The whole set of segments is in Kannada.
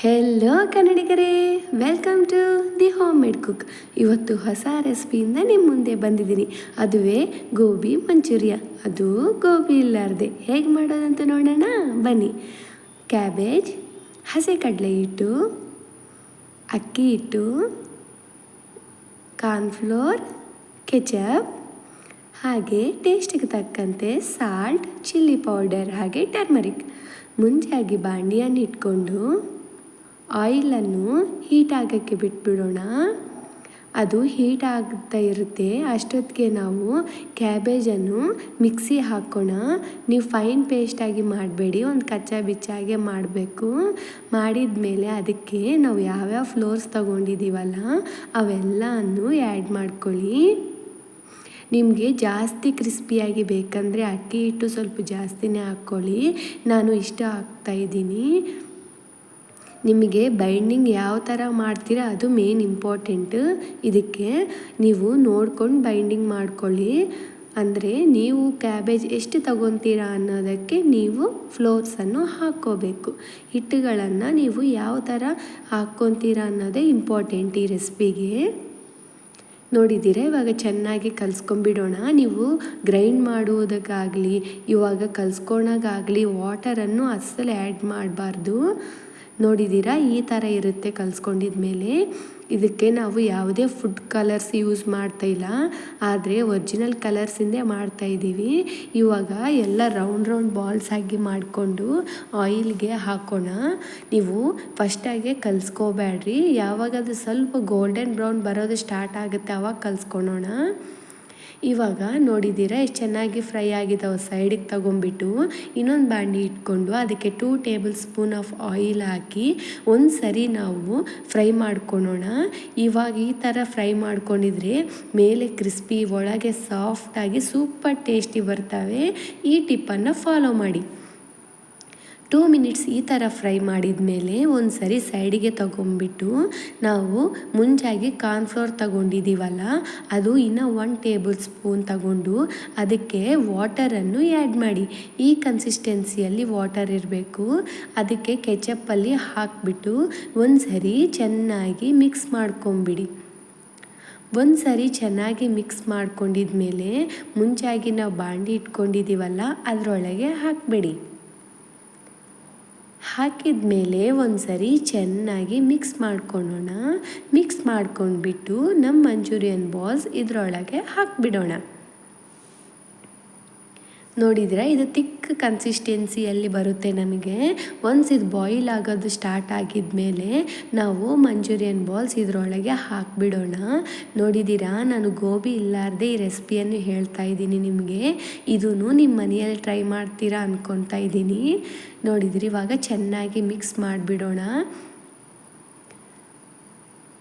ಹೆಲೋ ಕನ್ನಡಿಗರೇ, welcome to the home made cook. ಇವತ್ತು ಹೊಸ ರೆಸಿಪಿಯಿಂದ ನಿಮ್ಮ ಮುಂದೆ ಬಂದಿದ್ದೀನಿ. ಅದುವೇ ಗೋಬಿ ಮಂಚೂರಿಯ. ಅದು ಗೋಬಿ ಇಲ್ಲಾರ್ದೆ ಹೇಗೆ ಮಾಡೋದಂತ ನೋಡೋಣ ಬನ್ನಿ. ಕ್ಯಾಬೇಜ್, ಹಸಿ ಕಡಲೆ ಹಿಟ್ಟು, ಅಕ್ಕಿ ಹಿಟ್ಟು, ಕಾರ್ನ್ಫ್ಲೋರ್, ಕೆಚಪ್, ಹಾಗೆ ಟೇಸ್ಟಿಗೆ ತಕ್ಕಂತೆ ಸಾಲ್ಟ್, ಚಿಲ್ಲಿ ಪೌಡರ್ ಹಾಗೆ ಟರ್ಮರಿಕ್. ಮುಂಚೆಯಾಗಿ ಬಾಣಲಿಯನ್ನು ಇಟ್ಕೊಂಡು ಆಯಿಲನ್ನು ಹೀಟ್ ಆಗೋಕ್ಕೆ ಬಿಟ್ಬಿಡೋಣ. ಅದು ಹೀಟ್ ಆಗ್ತಾ ಇರುತ್ತೆ. ಅಷ್ಟೊತ್ತಿಗೆ ನಾವು ಕ್ಯಾಬೇಜನ್ನು ಮಿಕ್ಸಿ ಹಾಕೋಣ. ನೀವು ಫೈನ್ ಪೇಸ್ಟಾಗಿ ಮಾಡಬೇಡಿ, ಒಂದು ಕಚ್ಚಾ ಬಿಚ್ಚಾಗೆ ಮಾಡಬೇಕು. ಮಾಡಿದ ಮೇಲೆ ಅದಕ್ಕೆ ನಾವು ಯಾವ್ಯಾವ ಫ್ಲೋರ್ಸ್ ತೊಗೊಂಡಿದ್ದೀವಲ್ಲ ಅವೆಲ್ಲವನ್ನು ಆ್ಯಡ್ ಮಾಡ್ಕೊಳ್ಳಿ. ನಿಮಗೆ ಜಾಸ್ತಿ ಕ್ರಿಸ್ಪಿಯಾಗಿ ಬೇಕಂದರೆ ಅಕ್ಕಿ ಹಿಟ್ಟು ಸ್ವಲ್ಪ ಜಾಸ್ತಿನೇ ಹಾಕ್ಕೊಳ್ಳಿ. ನಾನು ಇಷ್ಟ ಹಾಕ್ತಾಯಿದ್ದೀನಿ. ನಿಮಗೆ ಬೈಂಡಿಂಗ್ ಯಾವ ಥರ ಮಾಡ್ತೀರಾ ಅದು ಮೇನ್ ಇಂಪಾರ್ಟೆಂಟ್. ಇದಕ್ಕೆ ನೀವು ನೋಡ್ಕೊಂಡು ಬೈಂಡಿಂಗ್ ಮಾಡ್ಕೊಳ್ಳಿ. ಅಂದರೆ ನೀವು ಕ್ಯಾಬೇಜ್ ಎಷ್ಟು ತಗೊತೀರಾ ಅನ್ನೋದಕ್ಕೆ ನೀವು ಫ್ಲೋರ್ಸನ್ನು ಹಾಕ್ಕೋಬೇಕು. ಹಿಟ್ಟುಗಳನ್ನು ನೀವು ಯಾವ ಥರ ಹಾಕ್ಕೊತೀರಾ ಅನ್ನೋದೇ ಇಂಪಾರ್ಟೆಂಟ್ ಈ ರೆಸಿಪಿಗೆ. ನೋಡಿದ್ದೀರಾ, ಇವಾಗ ಚೆನ್ನಾಗಿ ಕಲಿಸ್ಕೊಂಬಿಡೋಣ. ನೀವು ಗ್ರೈಂಡ್ ಮಾಡುವುದಕ್ಕಾಗಲಿ ಇವಾಗ ಕಲಿಸ್ಕೊಳಕ್ಕಾಗಲಿ ವಾಟರನ್ನು ಅಸಲು ಆ್ಯಡ್ ಮಾಡಬಾರ್ದು. ನೋಡಿದ್ದೀರಾ, ಈ ಥರ ಇರುತ್ತೆ ಕಲಿಸ್ಕೊಂಡಿದ ಮೇಲೆ. ಇದಕ್ಕೆ ನಾವು ಯಾವುದೇ ಫುಡ್ ಕಲರ್ಸ್ ಯೂಸ್ ಮಾಡ್ತಾಯಿಲ್ಲ, ಆದರೆ ಒರಿಜಿನಲ್ ಕಲರ್ಸಿಂದೇ ಮಾಡ್ತಾಯಿದ್ದೀವಿ. ಇವಾಗ ಎಲ್ಲ ರೌಂಡ್ ಬಾಲ್ಸ್ ಆಗಿ ಮಾಡಿಕೊಂಡು ಆಯಿಲ್ಗೆ ಹಾಕೋಣ. ನೀವು ಫಸ್ಟಾಗೆ ಕಲಿಸ್ಕೋಬೇಡ್ರಿ. ಯಾವಾಗ ಅದು ಸ್ವಲ್ಪ ಗೋಲ್ಡನ್ ಬ್ರೌನ್ ಬರೋದು ಸ್ಟಾರ್ಟ್ ಆಗುತ್ತೆ ಆವಾಗ ಕಲಿಸ್ಕೊಳ್ಳೋಣ. ಇವಾಗ ನೋಡಿದ್ದೀರಾ ಎಷ್ಟು ಚೆನ್ನಾಗಿ ಫ್ರೈ ಆಗಿದ್ದಾವೆ. ಸೈಡಿಗೆ ತಗೊಂಡ್ಬಿಟ್ಟು ಇನ್ನೊಂದು ಬಾಣಲಿ ಇಟ್ಕೊಂಡು ಅದಕ್ಕೆ 2 ಟೇಬಲ್ ಸ್ಪೂನ್ ಆಫ್ ಆಯಿಲ್ ಹಾಕಿ ಒಂದು ಸರಿ ನಾವು ಫ್ರೈ ಮಾಡ್ಕೊಳ್ಳೋಣ. ಇವಾಗ ಈ ಥರ ಫ್ರೈ ಮಾಡ್ಕೊಂಡಿದ್ರೆ ಮೇಲೆ ಕ್ರಿಸ್ಪಿ, ಒಳಗೆ ಸಾಫ್ಟಾಗಿ ಸೂಪರ್ ಟೇಸ್ಟಿ ಬರ್ತವೆ. ಈ ಟಿಪ್ಪನ್ನು ಫಾಲೋ ಮಾಡಿ. 2 ಮಿನಿಟ್ಸ್ ಈ ಥರ ಫ್ರೈ ಮಾಡಿದ ಮೇಲೆ ಒಂದು ಸರಿ ಸೈಡಿಗೆ ತಗೊಂಡ್ಬಿಟ್ಟು ನಾವು ಮುಂಚಾಗಿ ಕಾರ್ನ್ಫ್ಲೋರ್ ತಗೊಂಡಿದ್ದೀವಲ್ಲ ಅದು ಇನ್ನೂ 1 ಟೇಬಲ್ ಸ್ಪೂನ್ ತಗೊಂಡು ಅದಕ್ಕೆ ವಾಟರನ್ನು ಆ್ಯಡ್ ಮಾಡಿ. ಈ ಕನ್ಸಿಸ್ಟೆನ್ಸಿಯಲ್ಲಿ ವಾಟರ್ ಇರಬೇಕು. ಅದಕ್ಕೆ ಕೆಚಪ್ಪಲ್ಲಿ ಹಾಕಿಬಿಟ್ಟು ಒಂದು ಸರಿ ಚೆನ್ನಾಗಿ ಮಿಕ್ಸ್ ಮಾಡ್ಕೊಂಬಿಡಿ. ಒಂದು ಸರಿ ಚೆನ್ನಾಗಿ ಮಿಕ್ಸ್ ಮಾಡ್ಕೊಂಡಿದ್ಮೇಲೆ ಮುಂಚಾಗಿ ನಾವು ಬಾಂಡಿ ಇಟ್ಕೊಂಡಿದ್ದೀವಲ್ಲ ಅದರೊಳಗೆ ಹಾಕಿಬಿಡಿ. ಹಾಕಿದ ಮೇಲೆ ಒಂದು ಸರಿ ಚೆನ್ನಾಗಿ ಮಿಕ್ಸ್ ಮಾಡ್ಕೊಳ್ಳೋಣ. ಮಿಕ್ಸ್ ಮಾಡ್ಕೊಂಡ್ಬಿಟ್ಟು ನಮ್ಮ ಮಂಚೂರಿಯನ್ ಬಾಲ್ಸ್ ಇದರೊಳಗೆ ಹಾಕಿಬಿಡೋಣ. ನೋಡಿದರೆ ಇದು ತಿಕ್ ಕನ್ಸಿಸ್ಟೆನ್ಸಿಯಲ್ಲಿ ಬರುತ್ತೆ ನಮಗೆ. ಒನ್ಸ್ ಇದು ಬಾಯ್ಲ್ ಆಗೋದು ಸ್ಟಾರ್ಟ್ ಆಗಿದ ಮೇಲೆ ನಾವು ಮಂಚೂರಿಯನ್ ಬಾಲ್ಸ್ ಇದರೊಳಗೆ ಹಾಕಿಬಿಡೋಣ. ನೋಡಿದ್ದೀರಾ, ನಾನು ಗೋಬಿ ಇಲ್ಲಾರ್ದೆ ಈ ರೆಸಿಪಿಯನ್ನು ಹೇಳ್ತಾ ಇದ್ದೀನಿ ನಿಮಗೆ. ಇದೂ ನಿಮ್ಮ ಮನೆಯಲ್ಲಿ ಟ್ರೈ ಮಾಡ್ತೀರಾ ಅಂದ್ಕೊತಾ ಇದ್ದೀನಿ. ನೋಡಿದ್ರಿ, ಇವಾಗ ಚೆನ್ನಾಗಿ ಮಿಕ್ಸ್ ಮಾಡಿಬಿಡೋಣ.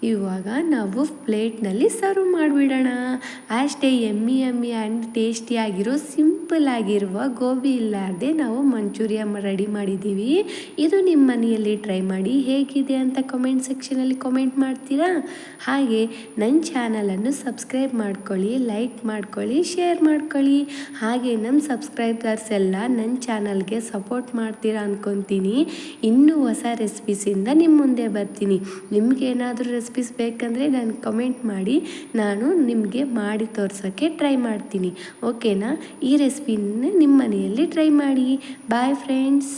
ಇವಾಗ ನಾವು ಪ್ಲೇಟ್ನಲ್ಲಿ ಸರ್ವ್ ಮಾಡಿಬಿಡೋಣ. ಅಷ್ಟೇ ಯಮ್ಮಿ ಆ್ಯಂಡ್ ಟೇಸ್ಟಿಯಾಗಿರೋ ಸಿಂಪಲ್ ಆಗಿರುವ ಗೋಬಿ ಇಲ್ಲಾರ್ದೆ ನಾವು ಮಂಚೂರಿಯ ರೆಡಿ ಮಾಡಿದ್ದೀವಿ. ಇದು ನಿಮ್ಮ ಮನೆಯಲ್ಲಿ ಟ್ರೈ ಮಾಡಿ ಹೇಗಿದೆ ಅಂತ ಕಮೆಂಟ್ ಸೆಕ್ಷನಲ್ಲಿ ಕಮೆಂಟ್ ಮಾಡ್ತೀರಾ. ಹಾಗೆ ನನ್ನ ಚಾನಲನ್ನು ಸಬ್ಸ್ಕ್ರೈಬ್ ಮಾಡ್ಕೊಳ್ಳಿ, ಲೈಕ್ ಮಾಡ್ಕೊಳ್ಳಿ, ಶೇರ್ ಮಾಡ್ಕೊಳ್ಳಿ. ಹಾಗೆ ನಮ್ಮ ಸಬ್ಸ್ಕ್ರೈಬರ್ಸ್ ಎಲ್ಲ ನನ್ನ ಚಾನಲ್ಗೆ ಸಪೋರ್ಟ್ ಮಾಡ್ತೀರಾ ಅಂದ್ಕೊತೀನಿ. ಇನ್ನೂ ಹೊಸ ರೆಸಿಪೀಸಿಂದ ನಿಮ್ಮ ಮುಂದೆ ಬರ್ತೀನಿ. ನಿಮಗೇನಾದರೂ ರೆಸಿಪೀಸ್ ಬೇಕಂದರೆ ನಾನು ಕಮೆಂಟ್ ಮಾಡಿ, ನಾನು ನಿಮಗೆ ಮಾಡಿ ತೋರ್ಸೋಕ್ಕೆ ಟ್ರೈ ಮಾಡ್ತೀನಿ. ಓಕೆನಾ? ಈ ರೆಸಿಪಿನ ನಿಮ್ಮ ಮನೆಯಲ್ಲಿ ಟ್ರೈ ಮಾಡಿ. Bye friends.